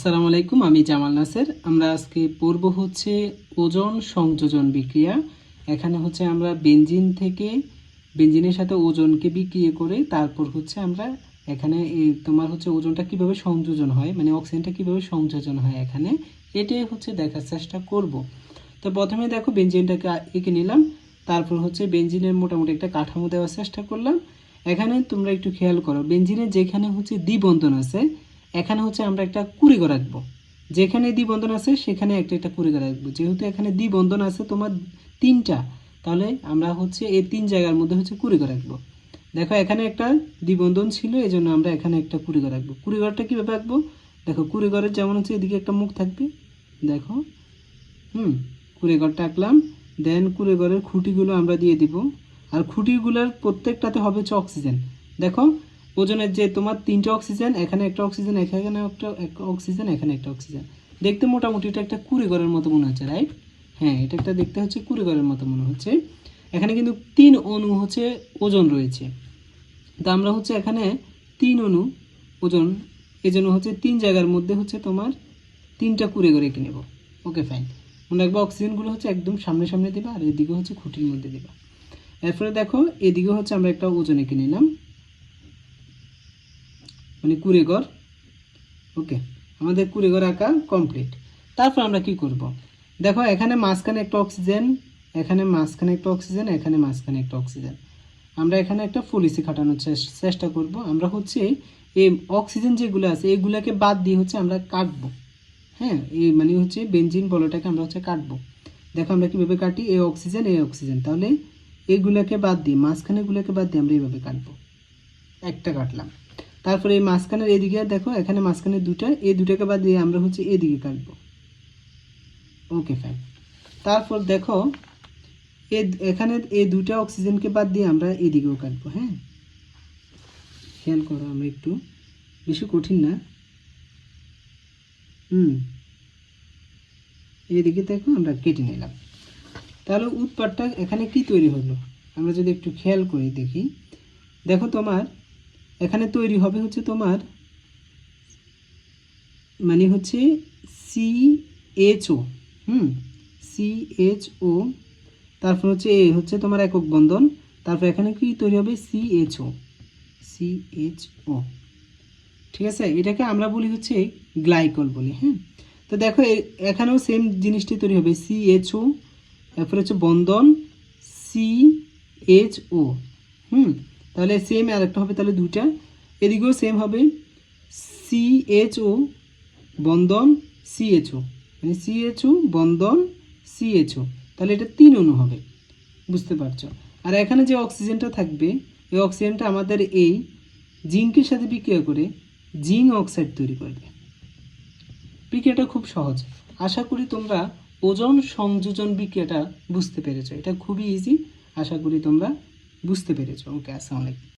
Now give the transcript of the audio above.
আসসালামু আলাইকুম, আমি জামাল নাসের। আমরা আজকে পড়ব হচ্ছে ওজন সংযোজন বিক্রিয়া। এখানে হচ্ছে আমরা বেঞ্জিনের সাথে ওজনকে বিক্রিয়া করে তারপর হচ্ছে আমরা এখানে তোমার হচ্ছে ওজনটা কিভাবে সংযোজন হয়, মানে অক্সিজেনটা কিভাবে সংযোজন হয় এখানে এটাই হচ্ছে দেখার চেষ্টা করব। তো প্রথমে দেখো বেঞ্জিনটাকে এঁকে নিলাম, তারপর হচ্ছে বেঞ্জিনের মোটামুটি একটা কাঠামো দেওয়ার চেষ্টা করলাম। এখানে তোমরা একটু খেয়াল করো, বেঞ্জিনের যেখানে হচ্ছে দ্বিবন্ধন আছে এখানে হচ্ছে আমরা একটা কুড়িঘর রাখবো। যেখানে দ্বিবন্ধন আছে সেখানে একটা একটা কুড়িঘর রাখবো। যেহেতু এখানে দ্বিবন্ধন আছে তোমার তিনটা, তাহলে আমরা হচ্ছে এই তিন জায়গার মধ্যে হচ্ছে কুড়িঘর রাখবো। দেখো এখানে একটা দ্বিবন্ধন ছিল, এই জন্য আমরা এখানে একটা কুড়িঘর রাখবো। কুড়িঘরটা কীভাবে রাখবো? দেখো কুড়িঘরের যেমন হচ্ছে এদিকে একটা মুখ থাকবে, দেখো কুড়িঘরটা আঁকলাম। দেন কুড়িঘরের খুঁটিগুলো আমরা দিয়ে দিব, আর খুঁটিগুলোর প্রত্যেকটাতে হবে হচ্ছে অক্সিজেন। দেখো ওজনের যে তোমার তিনটা অক্সিজেন, এখানে একটা অক্সিজেন, এখানে একটা অক্সিজেন, এখানে একটা অক্সিজেন। দেখতে মোটামুটি এটা একটা কুড়িঘরের মতো মনে হচ্ছে, রাইট? হ্যাঁ, এটা একটা দেখতে হচ্ছে কুড়িঘরের মতো মনে হচ্ছে। এখানে কিন্তু 3 অণু হচ্ছে ওজন রয়েছে। তা আমরা হচ্ছে এখানে 3 অণু ওজন, এই জন্য হচ্ছে 3 জায়গার মধ্যে হচ্ছে তোমার 3টা কুড়িঘর এঁকে নেব। Okay fine. মনে রাখবো অক্সিজেনগুলো হচ্ছে একদম সামনে সামনে দেবা, আর এদিকে হচ্ছে খুঁটির মধ্যে দেবা। এরপরে দেখো এদিকে হচ্ছে আমরা একটা ওজন এঁকে নিলাম, মানে কুড়িঘর। ওকে, আমাদের কুড়িঘর আঁকা কমপ্লিট। তারপর আমরা কি করব? দেখো এখানে মাঝখানে একটা অক্সিজেন, এখানে মাঝখানে একটা অক্সিজেন, এখানে মাঝখানে একটা অক্সিজেন। আমরা এখানে একটা পলিসি খাটানোর চেষ্টা করব। আমরা হচ্ছে এই অক্সিজেন যেগুলো আছে এগুলাকে বাদ দিয়ে হচ্ছে আমরা কাটবো। হ্যাঁ, এই মানে হচ্ছে বেঞ্জিন বলটাকে আমরা হচ্ছে কাটবো। দেখো আমরা কীভাবে কাটি, এই অক্সিজেন এই অক্সিজেন, তাহলে এইগুলাকে বাদ দিয়ে মাঝখানেগুলোকে বাদ দিয়ে আমরা এইভাবে কাটবো। একটা কাটলাম। তারপরে এই মাঝখানের এদিকে দেখো এখানে মাঝখানে দুটা, এই দুটাকে বাদ দিয়ে আমরা হচ্ছে এদিকে কাটবো। Okay fine. তারপর দেখো এখানে এই দুটা অক্সিজেনকে বাদ দিয়ে আমরা এদিকেও কাটবো। হ্যাঁ, খেয়াল করো, আমরা একটু বেশি কঠিন না। এইদিকে দেখো আমরা কেটে নিলাম। তাহলে উৎপাদটা এখানে কি তৈরি হলো আমরা যদি একটু খেয়াল করি দেখি। দেখো তোমার এখানে তৈরি হবে হচ্ছে তোমার মানে হচ্ছে CHO। CHO, তারপর হচ্ছে এ হচ্ছে তোমার একক বন্ধন, তারপর এখানে কি তৈরি হবে CHO। ঠিক আছে, এটাকে আমরা বলি হচ্ছে গ্লাইকল বলি। হ্যাঁ, তো দেখো এখানেও সেম জিনিসটি তৈরি হবে CHO, তারপর হচ্ছে বন্ধন CHO। তাহলে সেম আর একটা হবে, তাহলে দুটা। এদিকেও সেম হবে CHO বন্ধন CHO, মানে CHO বন্ধন CHO। তাহলে এটা 3 অণু হবে, বুঝতে পারছো? আর এখানে যে অক্সিজেনটা থাকবে, এই অক্সিজেনটা আমাদের এই জিঙ্কের সাথে বিক্রিয়া করে জিঙ্ক অক্সাইড তৈরি করবে। বিক্রিয়াটা খুব সহজ। আশা করি তোমরা ওজন সংযোজন বিক্রিয়াটা বুঝতে পেরেছো। এটা খুবই ইজি, আশা করি তোমরা বুঝতে পেরেছো। ওকে, আসসালামু আলাইকুম।